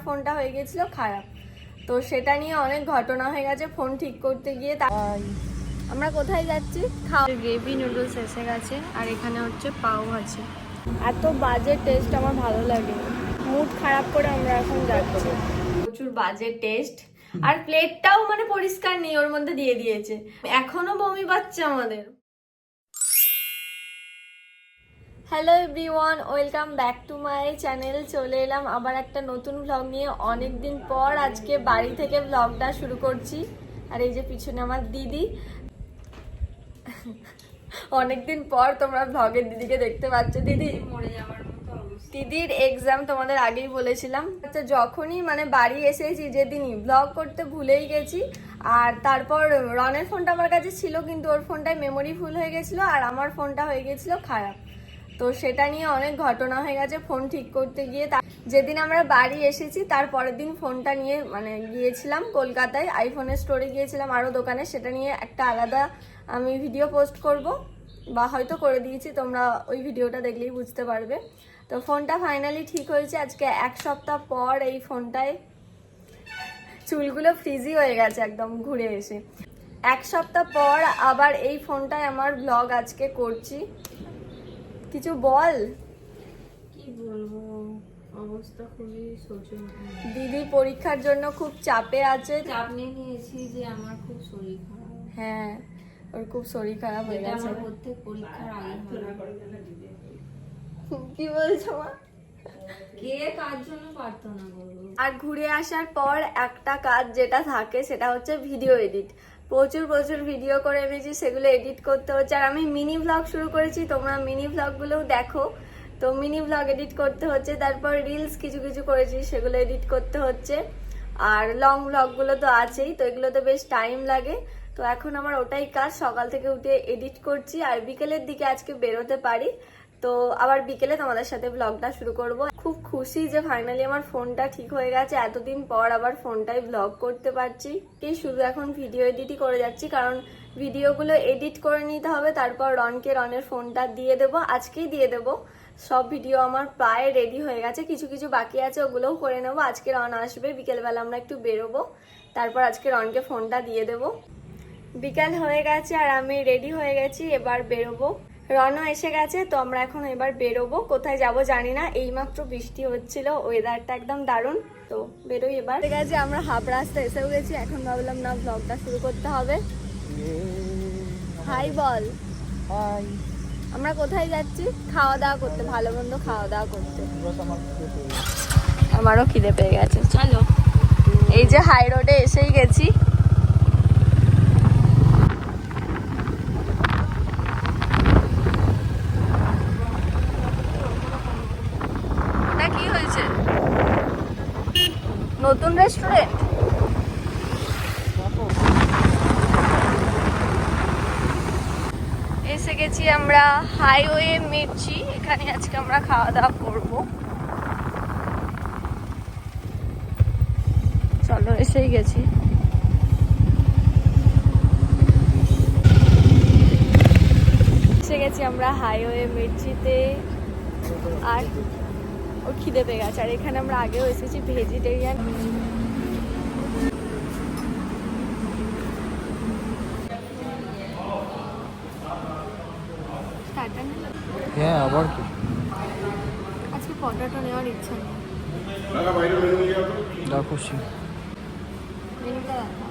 ফোনটা হয়ে গেছিল খারাপ, তো সেটা নিয়ে অনেক ঘটনা হয়ে গেছে ফোন ঠিক করতে গিয়ে। আমরা কোথায় যাচ্ছি? গ্রেভি নুডলস এসে গেছে আর এখানে হচ্ছে পাও আছে। এত বাজে টেস্ট আমার ভালো লাগে, মুড খারাপ করে আমরা এখন যাচ্ছি। প্রচুর বাজে টেস্ট আর প্লেটটাও মানে পরিষ্কার নেই, ওর মধ্যে দিয়ে দিয়েছে, এখনো বমি পাচ্ছে আমাদের। Hello everyone, welcome back to my channel. চলে এলাম আবার একটা নতুন ভ্লগ নিয়ে। অনেকদিন পর আজকে বাড়ি থেকে ভ্লগটা শুরু করছি। আর এই যে পিছনে আমার দিদি, অনেকদিন পর তোমরা ভ্লগের দিদিকে দেখতে পাচ্ছ। দিদি মরে যাওয়ার মতো অবস্থা। দিদির এক্সাম তোমাদের আগেই বলেছিলাম। আচ্ছা, যখনই মানে বাড়ি এসেছি যেদিনই ভ্লগ করতে ভুলেই গেছি। আর তারপর রনের ফোনটা আমার কাছে ছিল, কিন্তু ওর ফোনটায় মেমোরি ফুল হয়ে গেছিলো আর আমার ফোনটা হয়ে গেছিলো খারাপ, তো সেটা নিয়ে অনেক ঘটনা হয়ে গেছে ফোন ঠিক করতে গিয়ে। যেদিন আমরা বাড়ি এসেছি তার পরের দিন ফোনটা নিয়ে মানে গিয়েছিলাম কলকাতায়, আইফোনের স্টোরে গিয়েছিলাম আরও দোকানে। সেটা নিয়ে একটা আলাদা আমি ভিডিও পোস্ট করব, বা হয়তো করে দিয়েছি, তোমরা ওই ভিডিওটা দেখলেই বুঝতে পারবে। তো ফোনটা ফাইনালি ঠিক হয়েছে আজকে 1 সপ্তাহ পর। এই ফোনটায় চুলগুলো ফ্রিজি হয়ে গেছে একদম ঘুরে এসে। 1 সপ্তাহ পর আবার এই ফোনটায় আমার ব্লগ আজকে করছি। কিছু বল। কি বলবো, অবস্থা খুবই শোচনীয়। দিদি পরীক্ষার জন্য খুব চাপে আছে, চাপ নিয়ে নিয়েছি যে আমার খুব শরীর খারাপ। হ্যাঁ, ওর খুব শরীর খারাপ হয়ে গেছে। আমার প্রত্যেক পরীক্ষার আগে কি বলছো মা? কে কার জন্য প্রার্থনা করবো। আর ঘুরে আসার পর একটা কাজ যেটা থাকে সেটা হচ্ছে ভিডিও এডিট। প্রচুর প্রচুর ভিডিও করে এনেছি, সেগুলো এডিট করতে হচ্ছে। আর আমি মিনি ভ্লগ শুরু করেছি, তোমরা মিনি ভ্লগগুলোও দেখো। তো মিনি ভ্লগ এডিট করতে হচ্ছে, তারপর রিলস কিছু কিছু করেছি সেগুলো এডিট করতে হচ্ছে। আর লং ভ্লগগুলো তো আছেই, তো এগুলোতে বেশ টাইম লাগে। তো এখন আমার ওটাই কাজ, সকাল থেকে উঠে এডিট করছি। আর বিকেলের দিকে আজকে বেরোতে পারি, তো আবার বিকেলে তোমাদের সাথে ব্লগটা শুরু করব। খুব খুশি যে ফাইনালি আমার ফোনটা ঠিক হয়ে গেছে, এতদিন পর আবার ফোনটাই ব্লগ করতে পারছি। কি শুধু এখন ভিডিও এডিটই করে যাচ্ছি, কারণ ভিডিওগুলো এডিট করে নিতে হবে, তারপর রনের ফোনটা দিয়ে দেবো, আজকেই দিয়ে দেবো। সব ভিডিও আমার প্রায় রেডি হয়ে গেছে, কিছু কিছু বাকি আছে, ওগুলোও করে নেবো। আজকে রন আসবে, বিকেলবেলা আমরা একটু বেরোবো, তারপর আজকে রনকে ফোনটা দিয়ে দেবো। বিকাল হয়ে গেছে আর আমি রেডি হয়ে গেছি, এবার বেরোবো। রনও এসে গেছে, তো আমরা এখন এবার বেরোবো। কোথায় যাব জানি না, এইমাত্র বৃষ্টি হচ্ছিল, ওয়েদারটা একদম দারুণ। তো বেরোই এবার। ঠিক আছে, আমরা হাফ রাস্তা এসেও গেছি, এখন ভাবলাম না ব্লগটা শুরু করতে হবে। হাই বল। হাই। আমরা কোথায় যাচ্ছি? খাওয়া দাওয়া করতে, ভালো মন্দ খাওয়া দাওয়া করতে। আমারও খিদে পেয়ে গেছে, চলো। এই যে হাই রোডে এসেই গেছি। কি হয়েছে? নতুন রেস্টুরেন্ট? এসে গেছি আমরা হাইওয়ে মির্চি, এখানে আজকে আমরা খাওয়া দাওয়া করবো। চলো, এসেই গেছি। এসে গেছি আমরা হাইওয়ে মির্চিতে। আর ও খিদে পেয়ে গেছে। আর এখানে আমরা আগেও এসেছি, ভেজিটেরিয়ান। হ্যাঁ, আবার কি? আজকে পটাটো নেওয়ার ইচ্ছা নেই। যা খুশি। মেনুটা দেখা।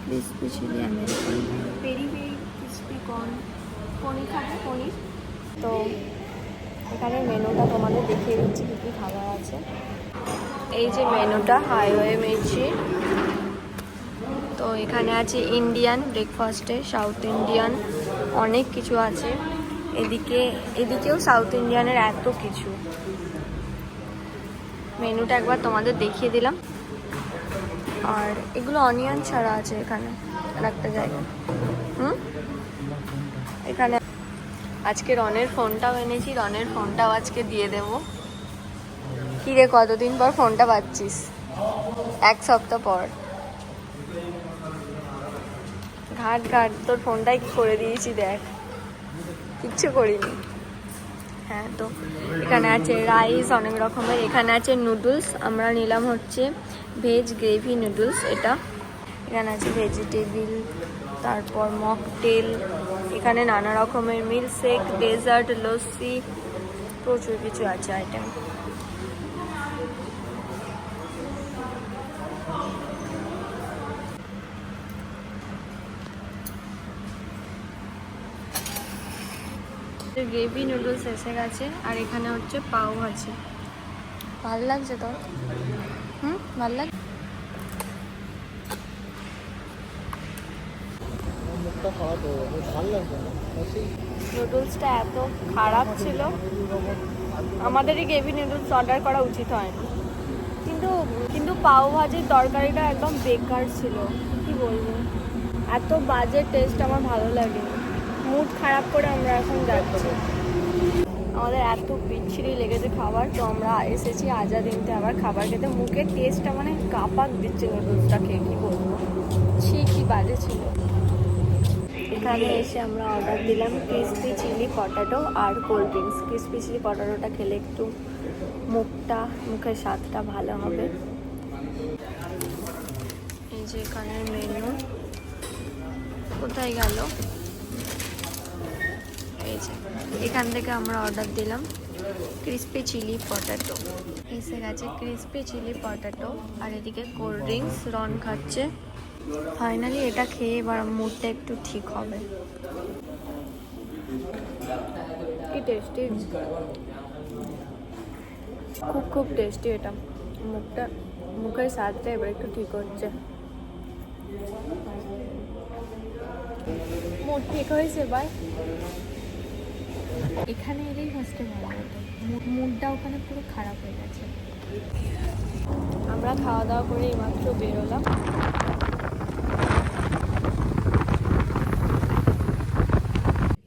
Crispy chilli American, peri peri crispy corn, paneer খাবে পনির। তো এখানে মেনুটা তোমাদের দেখিয়ে দিচ্ছি কী কী খাবার আছে। এই যে মেনুটা হাইওয়ে মির্চি। তো এখানে আছে ইন্ডিয়ান ব্রেকফাস্টে, সাউথ ইন্ডিয়ান, অনেক কিছু আছে। এদিকেও সাউথ ইন্ডিয়ানের এত কিছু। মেনুটা একবার তোমাদের দেখিয়ে দিলাম। আর এগুলো অনিয়ন ছাড়া আছে এখানে আর একটা জায়গায়। এখানে আজকে রনের ফোনটাও এনেছি, রনের ফোনটাও আজকে দিয়ে দেব। কি রে, কতদিন পর ফোনটা পাচ্ছিস? 1 সপ্তাহ পর। ঘাট ঘাট, তোর ফোনটাই কি করে দিয়েছি দেখ, কিচ্ছু করিনি। হ্যাঁ, তো এখানে আছে রাইস অনেক রকমের, এখানে আছে নুডলস, আমরা নিলাম হচ্ছে ভেজ গ্রেভি নুডলস এটা। এখানে আছে ভেজিটেবিল, তারপর মকটেল, এখানে নানা রকমের মিল্কশেক, ডেজার্ট, লস্যি, প্রচুর কিছু আছে আইটেম। গ্রেভি নুডলস এসে গেছে, আর এখানে হচ্ছে পাও ভাজি। ভালো লাগছে তোর? ভালো লাগছে। নুডলসটা এত খারাপ ছিল, আমাদেরই গ্রেভি নুডলস অর্ডার করা উচিত হয়নি। কিন্তু পাও ভাজির তরকারিটা একদম বেকার ছিল, কি বলবো, এত বাজে টেস্ট, আমার ভালো লাগে। মুড খারাপ করে আমরা এখন যাচ্ছি, আমাদের এত বিচ্ছিরি লেগেছে খাবার, তো আমরা এসেছি আজাদিনতে আবার খাবার খেতে। মুখের টেস্টটা মানে কাপাক দিচ্ছে নুডলসটা খেয়ে, কি বলবো, কি বাজে ছিল। এখানে এসে আমরা অর্ডার দিলাম ক্রিসপি চিলি পটাটো আর কোল্ড ড্রিঙ্কস। ক্রিসপি চিলি পটাটোটা খেলে একটু মুখের স্বাদটা ভালো হবে। এই যে এখানের মেনু, কোথায় গেল, এই যে এখান থেকে আমরা অর্ডার দিলাম ক্রিসপি চিলি পটাটো, এসে গেছে ক্রিসপি চিলি পটাটো, আর এদিকে কোল্ড ড্রিঙ্কস রন খাচ্ছে। ফাইনালি এটা খেয়ে এবার মুডটা একটু ঠিক হবে। কি টেস্টি, খুব টেস্টি এটা, মুখের স্বাদটা এবার একটু ঠিক হচ্ছে, মুড ঠিক হয়েছে এবার। এখানে এলেই ফার্স্টে ভালো হতো, মুডটা ওখানে পুরো খারাপ হয়ে গেছে। আমরা খাওয়া দাওয়া করে এইমাত্র বেরোলাম।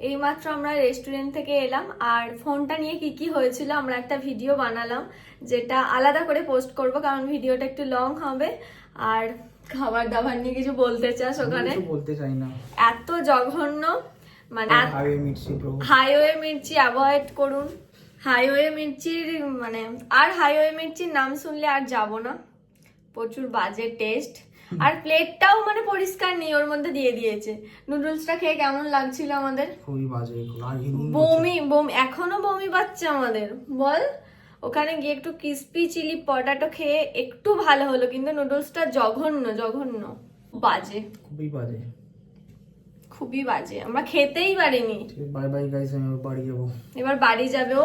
এইমাত্র আমরা রেস্টুরেন্ট থেকে এলাম, আর ফোনটা নিয়ে কি হয়েছিল আমরা একটা ভিডিও বানালাম, যেটা আলাদা করে পোস্ট করব, কারণ ভিডিওটা একটু লং হবে। আর খাবার দাবার নিয়ে কিছু বলতে চাস ওখানে? বলতে চাই না, এত জঘন্য, মানে হাইওয়ে মির্চি অ্যাভয়েড করুন। হাইওয়ে মির্চির মানে, আর হাইওয়ে মির্চির নাম শুনলে আর যাব না, প্রচুর বাজে টেস্ট। আর প্লেটটাও মানে পরিষ্কার নেই, ওর মধ্যে দিয়ে দিয়েছে। নুডলসটা খেয়ে কেমন লাগছিল আমাদের? খুবই বাজে, বমি এখনো বমি পাচ্ছে আমাদের। বল, ওখানে গিয়ে একটু ক্রিসপি চিলি পটাটো খেয়ে একটু ভালো হলো, কিন্তু নুডলসটা জঘন্য বাজে, খুবই বাজে, আমরা খেতেই পারিনি। বাই বাই গাইস, আমি বাড়ি যাবো, এবার বাড়ি যাবেও,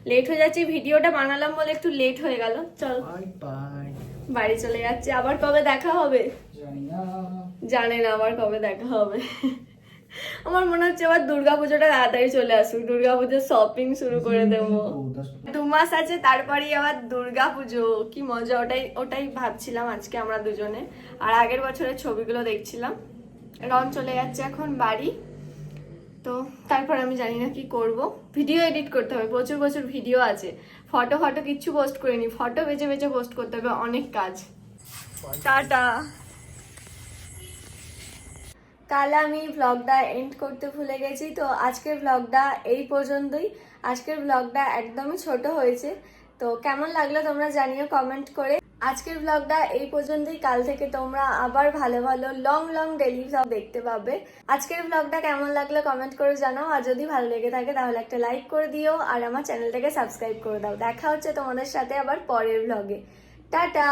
লেট হয়ে যাচ্ছে। ভিডিওটা বানালাম বলে একটু লেট হয়ে গেল, চল বাই বাই, বাড়ি চলে যাচ্ছে। আবার কবে দেখা হবে জানি না, আবার কবে দেখা হবে। আমার মনে হচ্ছে আবার দুর্গাপুজোটা তাড়াতাড়ি চলে আসুক, দুর্গাপুজোর শপিং শুরু করে দেবো। 2 মাস আছে, তারপরেই আবার দুর্গাপুজো, কি মজা। ওটাই ভাবছিলাম আজকে আমরা দুজনে, আর আগের বছরের ছবিগুলো দেখছিলাম। রন চলে যাচ্ছে এখন বাড়ি, তো তারপর আমি জানি না কি করব। ভিডিও এডিট করতে হবে, প্রচুর ভিডিও আছে, ফটো কিচ্ছু পোস্ট করিনি, ফটো বেছে পোস্ট করতে হবে, অনেক কাজ। টাটা। কাল আমি ভ্লগটা এন্ড করতে ভুলে গেছি, তো আজকের ভ্লগটা এই পর্যন্তই। আজকের ভ্লগটা একদমই ছোট হয়েছে, তো কেমন লাগলো তোমরা জানিও কমেন্ট করে। আজকের ভ্লগটা এই পর্যন্তই, কাল থেকে তোমরা আবার ভালো লং ডেইলি ভ্লগ দেখতে পাবে। আজকের ভ্লগটা কেমন লাগলো কমেন্ট করে জানাও, আর যদি ভালো লেগে থাকে তাহলে একটা লাইক করে দিও, আর আমার চ্যানেলটাকে সাবস্ক্রাইব করে দাও। দেখা হচ্ছে তোমাদের সাথে আবার পরের ভ্লগে। টাটা।